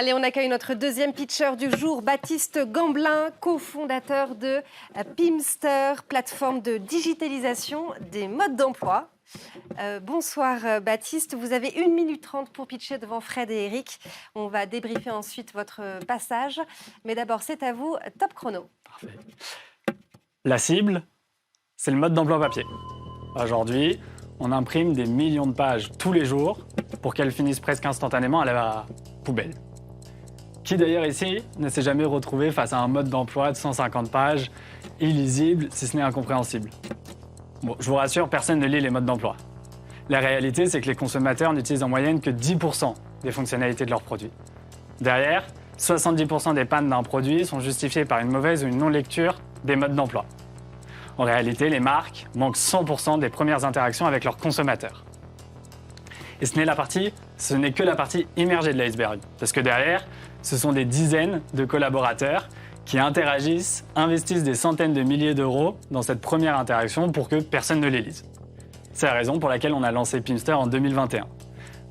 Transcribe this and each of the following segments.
Allez, on accueille notre deuxième pitcher du jour, Baptiste Gamblin, cofondateur de Pimster, plateforme de digitalisation des modes d'emploi. Bonsoir Baptiste, vous avez 1 minute 30 pour pitcher devant Fred et Eric. On va débriefer ensuite votre passage. Mais d'abord, c'est à vous, top chrono. Parfait. La cible, c'est le mode d'emploi papier. Aujourd'hui, on imprime des millions de pages tous les jours pour qu'elles finissent presque instantanément à la poubelle. Qui d'ailleurs ici ne s'est jamais retrouvé face à un mode d'emploi de 150 pages, illisible si ce n'est incompréhensible? Bon, je vous rassure, personne ne lit les modes d'emploi. La réalité, c'est que les consommateurs n'utilisent en moyenne que 10% des fonctionnalités de leurs produits. Derrière, 70% des pannes d'un produit sont justifiées par une mauvaise ou une non-lecture des modes d'emploi. En réalité, les marques manquent 100% des premières interactions avec leurs consommateurs. Et ce n'est que la partie immergée de l'iceberg. Parce que derrière, ce sont des dizaines de collaborateurs qui interagissent, investissent des centaines de milliers d'euros dans cette première interaction pour que personne ne les lise. C'est la raison pour laquelle on a lancé Pimster en 2021.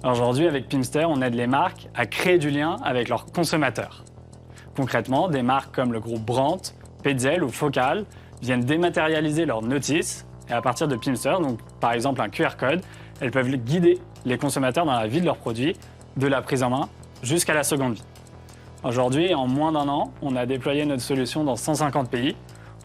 Aujourd'hui, avec Pimster, on aide les marques à créer du lien avec leurs consommateurs. Concrètement, des marques comme le groupe Brandt, Petzl ou Focal viennent dématérialiser leurs notices et à partir de Pimster, donc par exemple un QR code, elles peuvent guider les consommateurs dans la vie de leurs produits, de la prise en main jusqu'à la seconde vie. Aujourd'hui, en moins d'1 an, on a déployé notre solution dans 150 pays.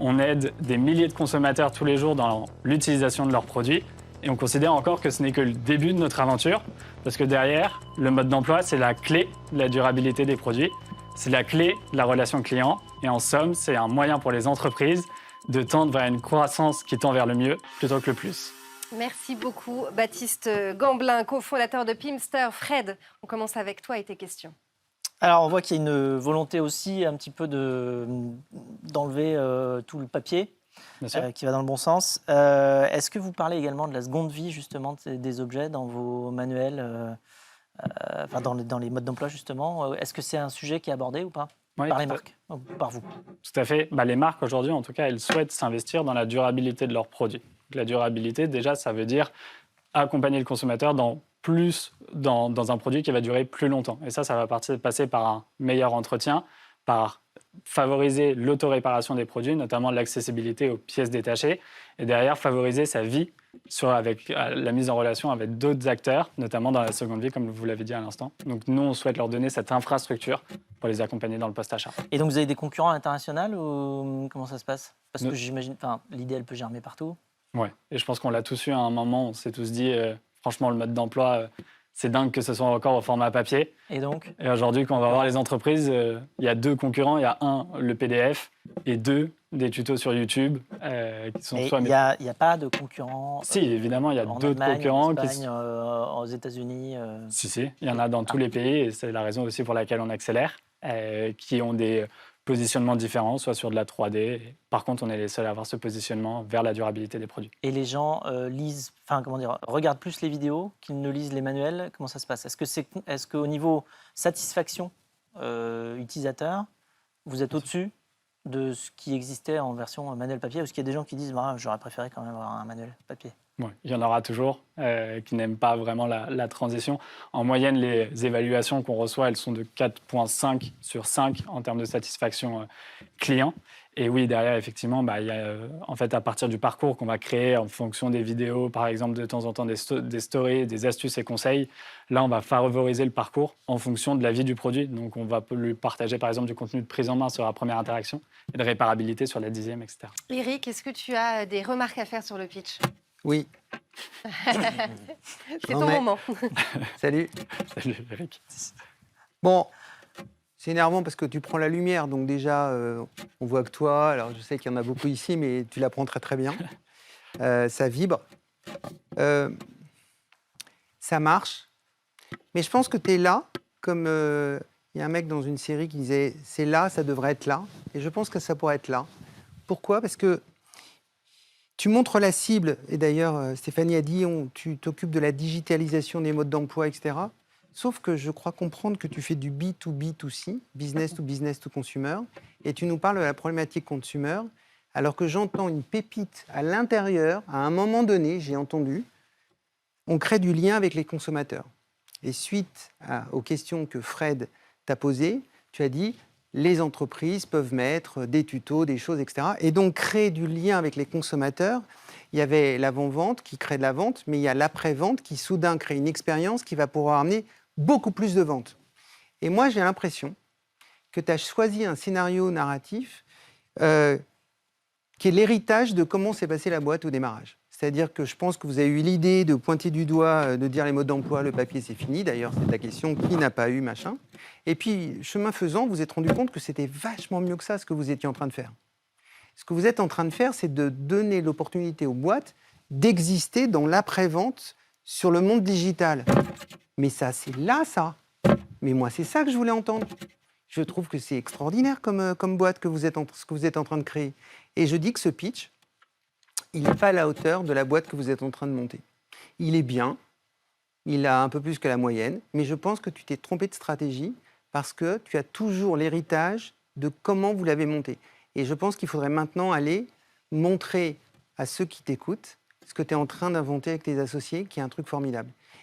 On aide des milliers de consommateurs tous les jours dans l'utilisation de leurs produits. Et on considère encore que ce n'est que le début de notre aventure, parce que derrière, le mode d'emploi, c'est la clé de la durabilité des produits. C'est la clé de la relation client. Et en somme, c'est un moyen pour les entreprises de tendre vers une croissance qui tend vers le mieux plutôt que le plus. Merci beaucoup, Baptiste Gamblin, cofondateur de Pimster. Fred, on commence avec toi et tes questions. Alors, on voit qu'il y a une volonté aussi un petit peu d'enlever tout le papier qui va dans le bon sens. Est-ce que vous parlez également de la seconde vie, justement, des objets dans vos manuels, dans les modes d'emploi, justement? Est-ce que c'est un sujet qui est abordé ou pas? Oui, par les marques, ou par vous? Tout à fait. Les marques, aujourd'hui, en tout cas, elles souhaitent s'investir dans la durabilité de leurs produits. Donc, la durabilité, déjà, ça veut dire accompagner le consommateur dans un produit qui va durer plus longtemps. Et ça va passer par un meilleur entretien, par favoriser l'autoréparation des produits, notamment l'accessibilité aux pièces détachées, et derrière favoriser sa vie avec la mise en relation avec d'autres acteurs, notamment dans la seconde vie, comme vous l'avez dit à l'instant. Donc nous, on souhaite leur donner cette infrastructure pour les accompagner dans le post-achat. Et donc vous avez des concurrents internationaux ou comment ça se passe? Parce que j'imagine, l'idée, elle peut germer partout. Oui, et je pense qu'on l'a tous eu à un moment, on s'est tous dit, franchement, le mode d'emploi, c'est dingue que ce soit encore au format papier. Et donc? Et aujourd'hui, quand on va voir les entreprises, il y a 2 concurrents. Il y a 1, le PDF, et 2, des tutos sur YouTube. Qui sont il n'y a pas de concurrents? Si, évidemment, il y a d'autres concurrents. En Espagne, aux États-Unis Si, il y en a dans tous les pays, et c'est la raison aussi pour laquelle on accélère, qui ont des positionnements différents, soit sur de la 3D. Par contre, on est les seuls à avoir ce positionnement vers la durabilité des produits. Et les gens regardent plus les vidéos qu'ils ne lisent les manuels. Comment ça se passe? Est-ce qu'au niveau satisfaction utilisateur, vous êtes au-dessus de ce qui existait en version manuel papier? Ou est-ce qu'il y a des gens qui disent j'aurais préféré quand même avoir un manuel papier? Oui, il y en aura toujours qui n'aiment pas vraiment la transition. En moyenne, les évaluations qu'on reçoit, elles sont de 4,5 sur 5 en termes de satisfaction client. Et oui, derrière, effectivement, il y a, en fait, à partir du parcours qu'on va créer en fonction des vidéos, par exemple, de temps en temps des stories, des astuces et conseils, là, on va favoriser le parcours en fonction de la vie du produit. Donc, on va lui partager, par exemple, du contenu de prise en main sur la première interaction et de réparabilité sur la 10e, etc. Eric, est-ce que tu as des remarques à faire sur le pitch? Oui. C'est ton moment. Salut. Salut, Eric. Bon, c'est énervant parce que tu prends la lumière, donc déjà, on voit que toi, alors je sais qu'il y en a beaucoup ici, mais tu la prends très très bien. Ça vibre. Ça marche. Mais je pense que tu es là, comme il y a un mec dans une série qui disait « c'est là, ça devrait être là ». Et je pense que ça pourrait être là. Pourquoi? Parce que tu montres la cible, et d'ailleurs, Stéphanie a dit, tu t'occupes de la digitalisation des modes d'emploi, etc. Sauf que je crois comprendre que tu fais du B2B2C, business to business to consumer, et tu nous parles de la problématique consumer, alors que j'entends une pépite à l'intérieur, à un moment donné, j'ai entendu, on crée du lien avec les consommateurs. Et suite aux questions que Fred tu as posé, tu as dit les entreprises peuvent mettre des tutos, des choses, etc. Et donc créer du lien avec les consommateurs. Il y avait l'avant-vente qui crée de la vente, mais il y a l'après-vente qui soudain crée une expérience qui va pouvoir amener beaucoup plus de ventes. Et moi, j'ai l'impression que tu as choisi un scénario narratif qui est l'héritage de comment s'est passée la boîte au démarrage. C'est-à-dire que je pense que vous avez eu l'idée de pointer du doigt, de dire les modes d'emploi, le papier, c'est fini. D'ailleurs, c'est la question qui n'a pas eu, machin. Et puis, chemin faisant, vous vous êtes rendu compte que c'était vachement mieux que ça, ce que vous étiez en train de faire. Ce que vous êtes en train de faire, c'est de donner l'opportunité aux boîtes d'exister dans l'après-vente sur le monde digital. Mais ça, c'est là, ça. Mais moi, c'est ça que je voulais entendre. Je trouve que c'est extraordinaire comme boîte ce que vous êtes en train de créer. Et je dis que ce pitch, il n'est pas à la hauteur de la boîte que vous êtes en train de monter. Il est bien, il a un peu plus que la moyenne, mais je pense que tu t'es trompé de stratégie parce que tu as toujours l'héritage de comment vous l'avez monté. Et je pense qu'il faudrait maintenant aller montrer à ceux qui t'écoutent ce que tu es en train d'inventer avec tes associés, qui est un truc formidable.